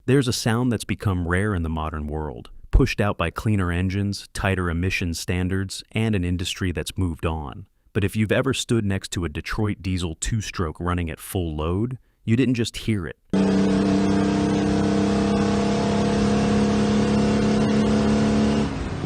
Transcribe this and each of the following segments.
There's a sound that's become rare in the modern world, pushed out by cleaner engines, tighter emissions standards, and an industry that's moved on. But if you've ever stood next to a Detroit diesel two-stroke running at full load, you didn't just hear it.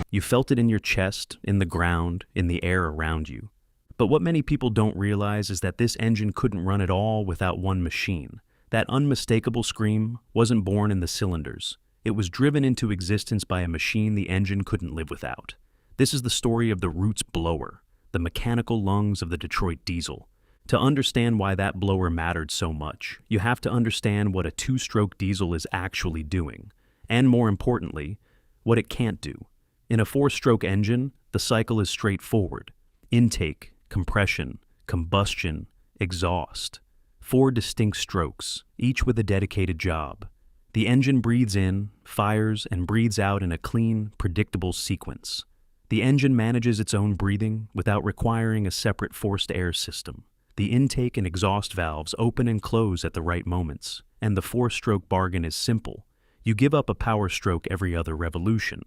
You felt it in your chest, in the ground, in the air around you. But what many people don't realize is that this engine couldn't run at all without one machine. That unmistakable scream wasn't born in the cylinders. It was driven into existence by a machine the engine couldn't live without. This is the story of the Roots blower, the mechanical lungs of the Detroit diesel. To understand why that blower mattered so much, you have to understand what a two-stroke diesel is actually doing, and more importantly, what it can't do. In a four-stroke engine, the cycle is straightforward. Intake, compression, combustion, exhaust. 4 distinct strokes, each with a dedicated job. The engine breathes in, fires, and breathes out in a clean, predictable sequence. The engine manages its own breathing without requiring a separate forced air system. The intake and exhaust valves open and close at the right moments, and the four-stroke bargain is simple. You give up a power stroke every other revolution,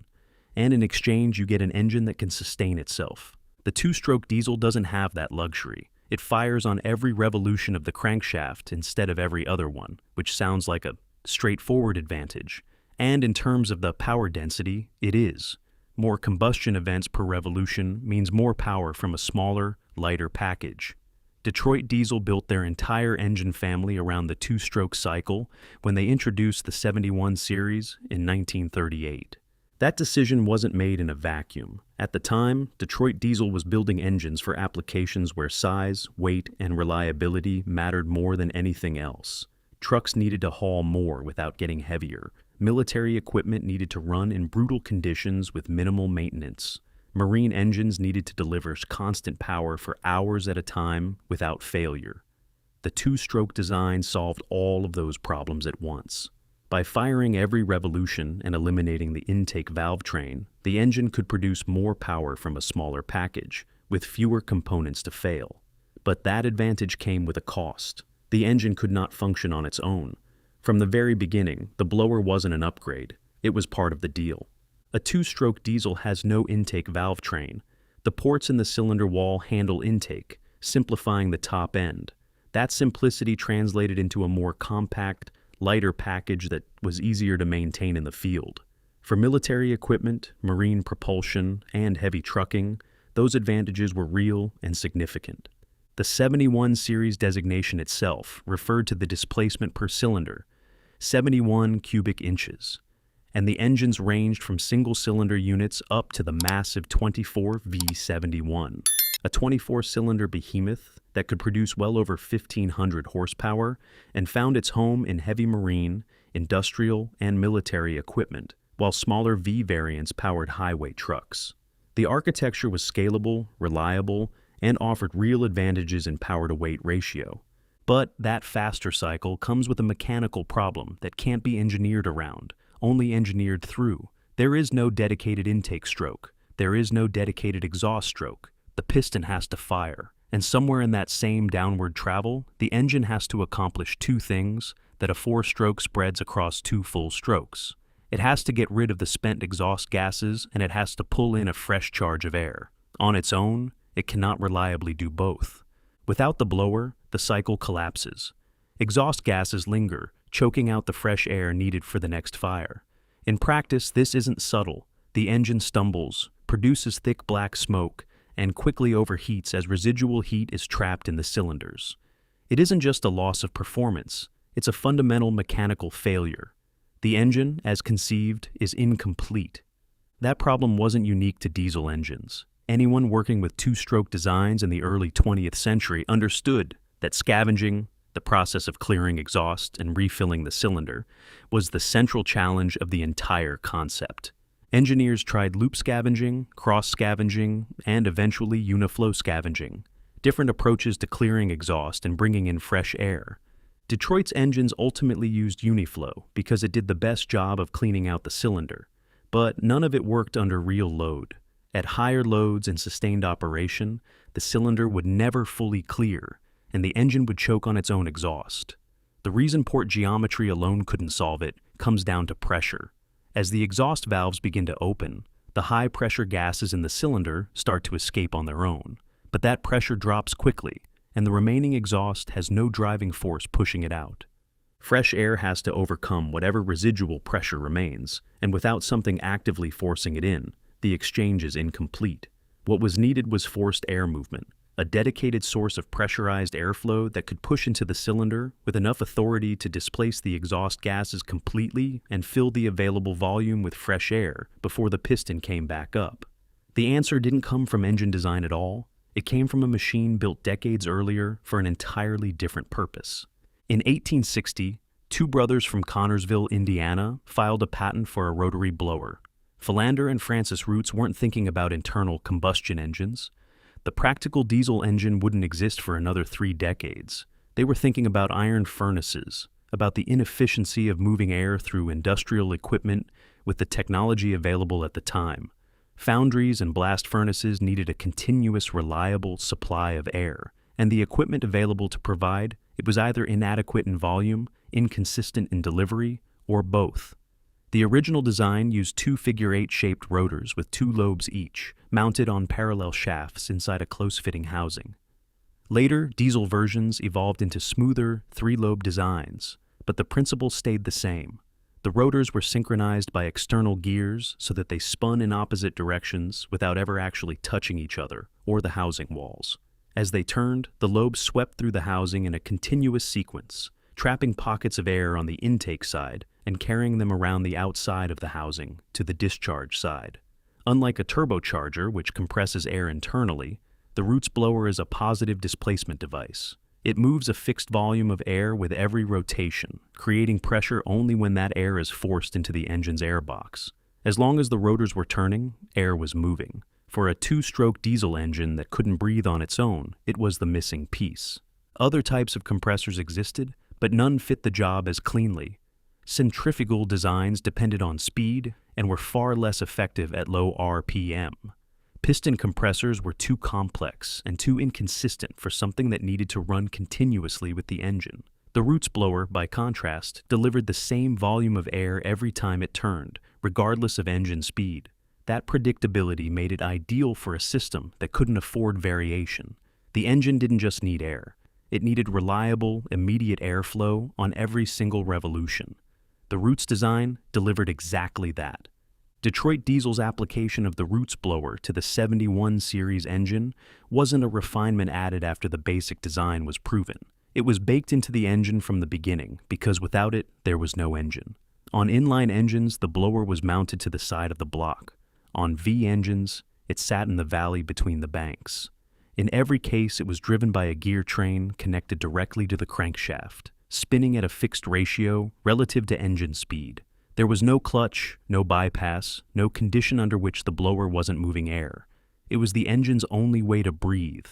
and in exchange you get an engine that can sustain itself. The two-stroke diesel doesn't have that luxury. It fires on every revolution of the crankshaft instead of every other one, which sounds like a straightforward advantage. And in terms of the power density, it is. More combustion events per revolution means more power from a smaller, lighter package. Detroit Diesel built their entire engine family around the two-stroke cycle when they introduced the 71 series in 1938. That decision wasn't made in a vacuum. At the time, Detroit Diesel was building engines for applications where size, weight, and reliability mattered more than anything else. Trucks needed to haul more without getting heavier. Military equipment needed to run in brutal conditions with minimal maintenance. Marine engines needed to deliver constant power for hours at a time without failure. The two-stroke design solved all of those problems at once. By firing every revolution and eliminating the intake valve train, the engine could produce more power from a smaller package, with fewer components to fail. But that advantage came with a cost. The engine could not function on its own. From the very beginning, the blower wasn't an upgrade. It was part of the deal. A two-stroke diesel has no intake valve train. The ports in the cylinder wall handle intake, simplifying the top end. That simplicity translated into a more compact, lighter package that was easier to maintain in the field. For military equipment, marine propulsion, and heavy trucking, those advantages were real and significant. The 71 series designation itself referred to the displacement per cylinder, 71 cubic inches, and the engines ranged from single-cylinder units up to the massive 24 V71, a 24-cylinder behemoth that could produce well over 1,500 horsepower and found its home in heavy marine, industrial, and military equipment, while smaller V variants powered highway trucks. The architecture was scalable, reliable, and offered real advantages in power-to-weight ratio. But that faster cycle comes with a mechanical problem that can't be engineered around, only engineered through. There is no dedicated intake stroke. There is no dedicated exhaust stroke. The piston has to fire. And somewhere in that same downward travel, the engine has to accomplish two things that a four-stroke spreads across 2 full strokes. It has to get rid of the spent exhaust gases, and it has to pull in a fresh charge of air. On its own, it cannot reliably do both. Without the blower, the cycle collapses. Exhaust gases linger, choking out the fresh air needed for the next fire. In practice, this isn't subtle. The engine stumbles, produces thick black smoke, and quickly overheats as residual heat is trapped in the cylinders. It isn't just a loss of performance, it's a fundamental mechanical failure. The engine, as conceived, is incomplete. That problem wasn't unique to diesel engines. Anyone working with two-stroke designs in the early 20th century understood that scavenging, the process of clearing exhaust and refilling the cylinder, was the central challenge of the entire concept. Engineers tried loop scavenging, cross-scavenging, and eventually uniflow scavenging, different approaches to clearing exhaust and bringing in fresh air. Detroit's engines ultimately used uniflow because it did the best job of cleaning out the cylinder, but none of it worked under real load. At higher loads and sustained operation, the cylinder would never fully clear, and the engine would choke on its own exhaust. The reason port geometry alone couldn't solve it comes down to pressure. As the exhaust valves begin to open, the high-pressure gases in the cylinder start to escape on their own. But that pressure drops quickly, and the remaining exhaust has no driving force pushing it out. Fresh air has to overcome whatever residual pressure remains, and without something actively forcing it in, the exchange is incomplete. What was needed was forced air movement, a dedicated source of pressurized airflow that could push into the cylinder with enough authority to displace the exhaust gases completely and fill the available volume with fresh air before the piston came back up. The answer didn't come from engine design at all. It came from a machine built decades earlier for an entirely different purpose. In 1860, two brothers from Connorsville, Indiana, filed a patent for a rotary blower. Philander and Francis Roots weren't thinking about internal combustion engines. The practical diesel engine wouldn't exist for another 3 decades. They were thinking about iron furnaces, about the inefficiency of moving air through industrial equipment with the technology available at the time. Foundries and blast furnaces needed a continuous, reliable supply of air, and the equipment available to provide it was either inadequate in volume, inconsistent in delivery, or both. The original design used 2 figure-8-shaped rotors with 2 lobes each, mounted on parallel shafts inside a close-fitting housing. Later, diesel versions evolved into smoother, 3-lobe designs, but the principle stayed the same. The rotors were synchronized by external gears so that they spun in opposite directions without ever actually touching each other or the housing walls. As they turned, the lobes swept through the housing in a continuous sequence, trapping pockets of air on the intake side and carrying them around the outside of the housing to the discharge side. Unlike a turbocharger, which compresses air internally, the Roots blower is a positive displacement device. It moves a fixed volume of air with every rotation, creating pressure only when that air is forced into the engine's airbox. As long as the rotors were turning, air was moving. For a 2-stroke diesel engine that couldn't breathe on its own, it was the missing piece. Other types of compressors existed, but none fit the job as cleanly. Centrifugal designs depended on speed and were far less effective at low RPM. Piston compressors were too complex and too inconsistent for something that needed to run continuously with the engine. The Roots blower, by contrast, delivered the same volume of air every time it turned, regardless of engine speed. That predictability made it ideal for a system that couldn't afford variation. The engine didn't just need air. It needed reliable, immediate airflow on every single revolution. The Roots design delivered exactly that. Detroit Diesel's application of the Roots blower to the 71 series engine wasn't a refinement added after the basic design was proven. It was baked into the engine from the beginning because without it, there was no engine. On inline engines, the blower was mounted to the side of the block. On V engines, it sat in the valley between the banks. In every case, it was driven by a gear train connected directly to the crankshaft, spinning at a fixed ratio relative to engine speed. There was no clutch, no bypass, no condition under which the blower wasn't moving air. It was the engine's only way to breathe,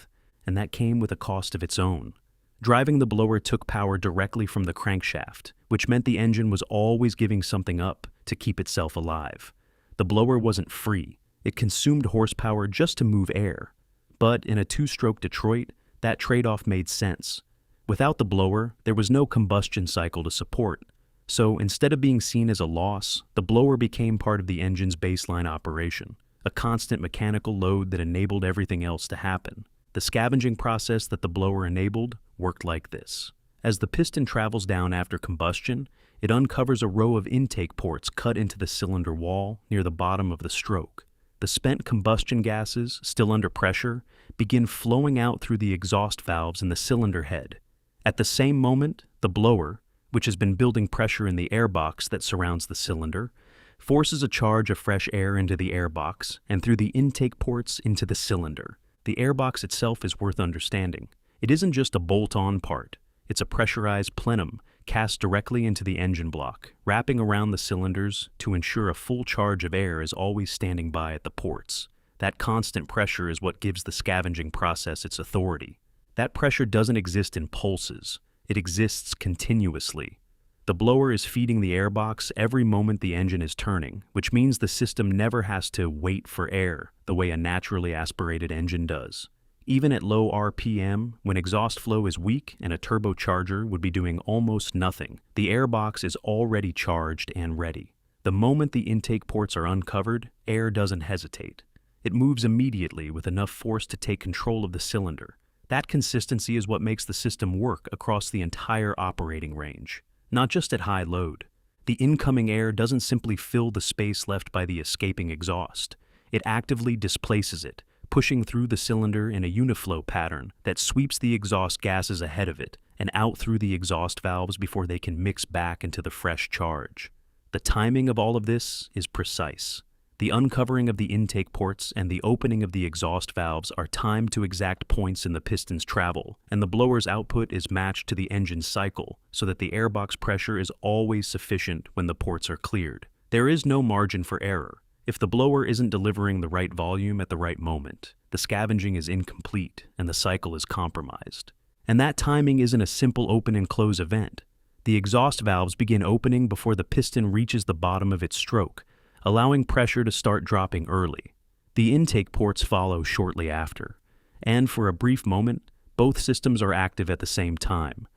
and that came with a cost of its own. Driving the blower took power directly from the crankshaft, which meant the engine was always giving something up to keep itself alive. The blower wasn't free. It consumed horsepower just to move air. But in a 2-stroke Detroit, that trade-off made sense. Without the blower, there was no combustion cycle to support. So instead of being seen as a loss, the blower became part of the engine's baseline operation, a constant mechanical load that enabled everything else to happen. The scavenging process that the blower enabled worked like this. As the piston travels down after combustion, it uncovers a row of intake ports cut into the cylinder wall near the bottom of the stroke. The spent combustion gases, still under pressure, begin flowing out through the exhaust valves in the cylinder head. At the same moment, the blower, which has been building pressure in the airbox that surrounds the cylinder, forces a charge of fresh air into the airbox and through the intake ports into the cylinder. The airbox itself is worth understanding. It isn't just a bolt-on part. It's a pressurized plenum cast directly into the engine block, wrapping around the cylinders to ensure a full charge of air is always standing by at the ports. That constant pressure is what gives the scavenging process its authority. That pressure doesn't exist in pulses. It exists continuously. The blower is feeding the airbox every moment the engine is turning, which means the system never has to wait for air the way a naturally aspirated engine does. Even at low RPM, when exhaust flow is weak and a turbocharger would be doing almost nothing, the airbox is already charged and ready. The moment the intake ports are uncovered, air doesn't hesitate. It moves immediately with enough force to take control of the cylinder. That consistency is what makes the system work across the entire operating range, not just at high load. The incoming air doesn't simply fill the space left by the escaping exhaust. It actively displaces it, pushing through the cylinder in a uniflow pattern that sweeps the exhaust gases ahead of it and out through the exhaust valves before they can mix back into the fresh charge. The timing of all of this is precise. The uncovering of the intake ports and the opening of the exhaust valves are timed to exact points in the piston's travel, and the blower's output is matched to the engine's cycle so that the airbox pressure is always sufficient when the ports are cleared. There is no margin for error. If the blower isn't delivering the right volume at the right moment, the scavenging is incomplete and the cycle is compromised. And that timing isn't a simple open and close event. The exhaust valves begin opening before the piston reaches the bottom of its stroke, allowing pressure to start dropping early. The intake ports follow shortly after, and for a brief moment, both systems are active at the same time.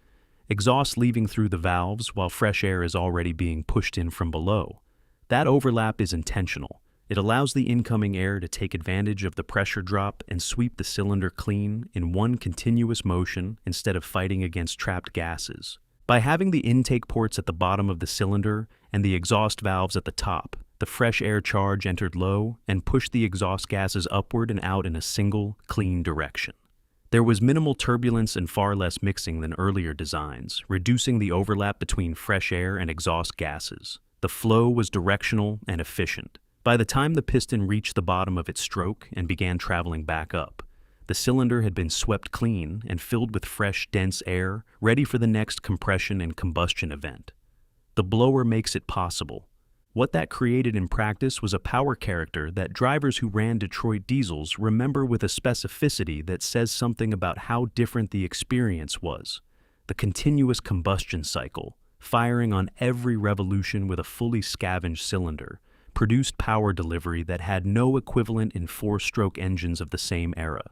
Exhaust leaving through the valves while fresh air is already being pushed in from below. That overlap is intentional. It allows the incoming air to take advantage of the pressure drop and sweep the cylinder clean in one continuous motion instead of fighting against trapped gases. By having the intake ports at the bottom of the cylinder and the exhaust valves at the top, the fresh air charge entered low and pushed the exhaust gases upward and out in a single, clean direction. There was minimal turbulence and far less mixing than earlier designs, reducing the overlap between fresh air and exhaust gases. The flow was directional and efficient. By the time the piston reached the bottom of its stroke and began traveling back up, the cylinder had been swept clean and filled with fresh, dense air, ready for the next compression and combustion event. The blower makes it possible. What that created in practice was a power character that drivers who ran Detroit diesels remember with a specificity that says something about how different the experience was. The continuous combustion cycle, firing on every revolution with a fully scavenged cylinder, produced power delivery that had no equivalent in four-stroke engines of the same era.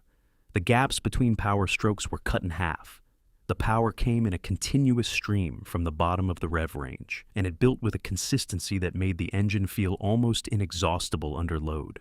The gaps between power strokes were cut in half. The power came in a continuous stream from the bottom of the rev range, and it built with a consistency that made the engine feel almost inexhaustible under load.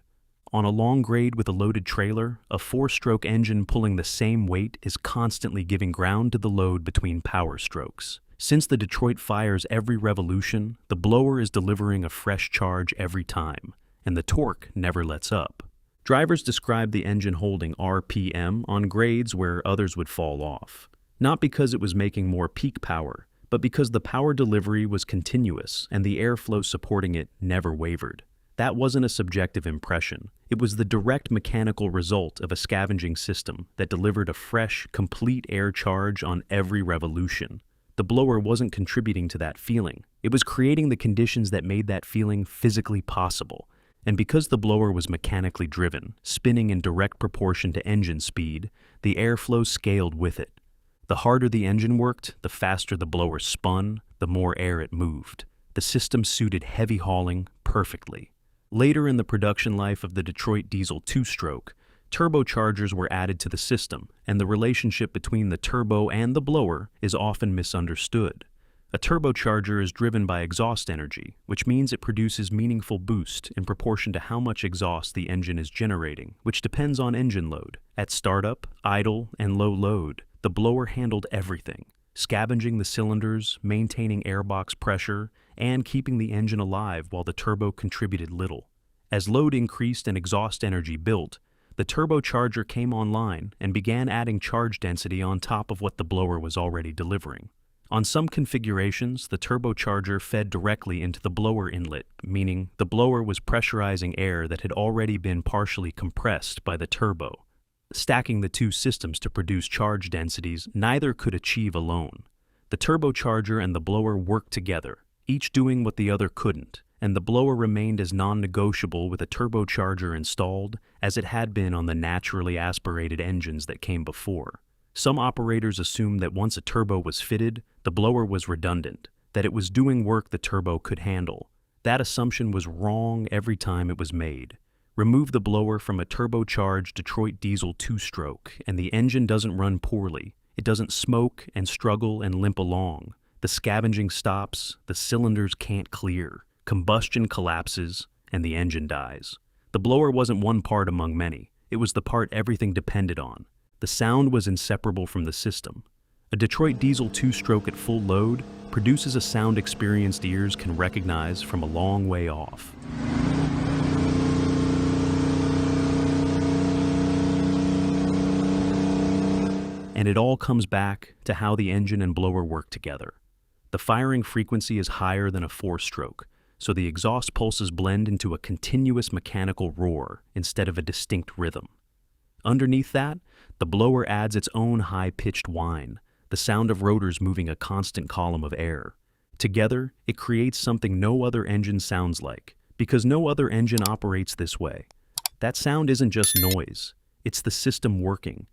On a long grade with a loaded trailer, a four-stroke engine pulling the same weight is constantly giving ground to the load between power strokes. Since the Detroit fires every revolution, the blower is delivering a fresh charge every time, and the torque never lets up. Drivers describe the engine holding RPM on grades where others would fall off. Not because it was making more peak power, but because the power delivery was continuous and the airflow supporting it never wavered. That wasn't a subjective impression. It was the direct mechanical result of a scavenging system that delivered a fresh, complete air charge on every revolution. The blower wasn't contributing to that feeling. It was creating the conditions that made that feeling physically possible. And because the blower was mechanically driven, spinning in direct proportion to engine speed, the airflow scaled with it. The harder the engine worked, the faster the blower spun, the more air it moved. The system suited heavy hauling perfectly. Later in the production life of the Detroit diesel two-stroke, turbochargers were added to the system, and the relationship between the turbo and the blower is often misunderstood. A turbocharger is driven by exhaust energy, which means it produces meaningful boost in proportion to how much exhaust the engine is generating, which depends on engine load. At startup, idle, and low load, the blower handled everything, scavenging the cylinders, maintaining airbox pressure, and keeping the engine alive while the turbo contributed little. As load increased and exhaust energy built, the turbocharger came online and began adding charge density on top of what the blower was already delivering. On some configurations, the turbocharger fed directly into the blower inlet, meaning the blower was pressurizing air that had already been partially compressed by the turbo. Stacking the two systems to produce charge densities neither could achieve alone. The turbocharger and the blower worked together, each doing what the other couldn't, and the blower remained as non-negotiable with a turbocharger installed as it had been on the naturally aspirated engines that came before. Some operators assumed that once a turbo was fitted, the blower was redundant, that it was doing work the turbo could handle. That assumption was wrong every time it was made. Remove the blower from a turbocharged Detroit diesel two-stroke, and the engine doesn't run poorly. It doesn't smoke and struggle and limp along. The scavenging stops, the cylinders can't clear, combustion collapses, and the engine dies. The blower wasn't one part among many. It was the part everything depended on. The sound was inseparable from the system. A Detroit diesel two-stroke at full load produces a sound experienced ears can recognize from a long way off. And it all comes back to how the engine and blower work together. The firing frequency is higher than a four-stroke, so the exhaust pulses blend into a continuous mechanical roar instead of a distinct rhythm. Underneath that, the blower adds its own high-pitched whine, the sound of rotors moving a constant column of air. Together, it creates something no other engine sounds like, because no other engine operates this way. That sound isn't just noise, it's the system working,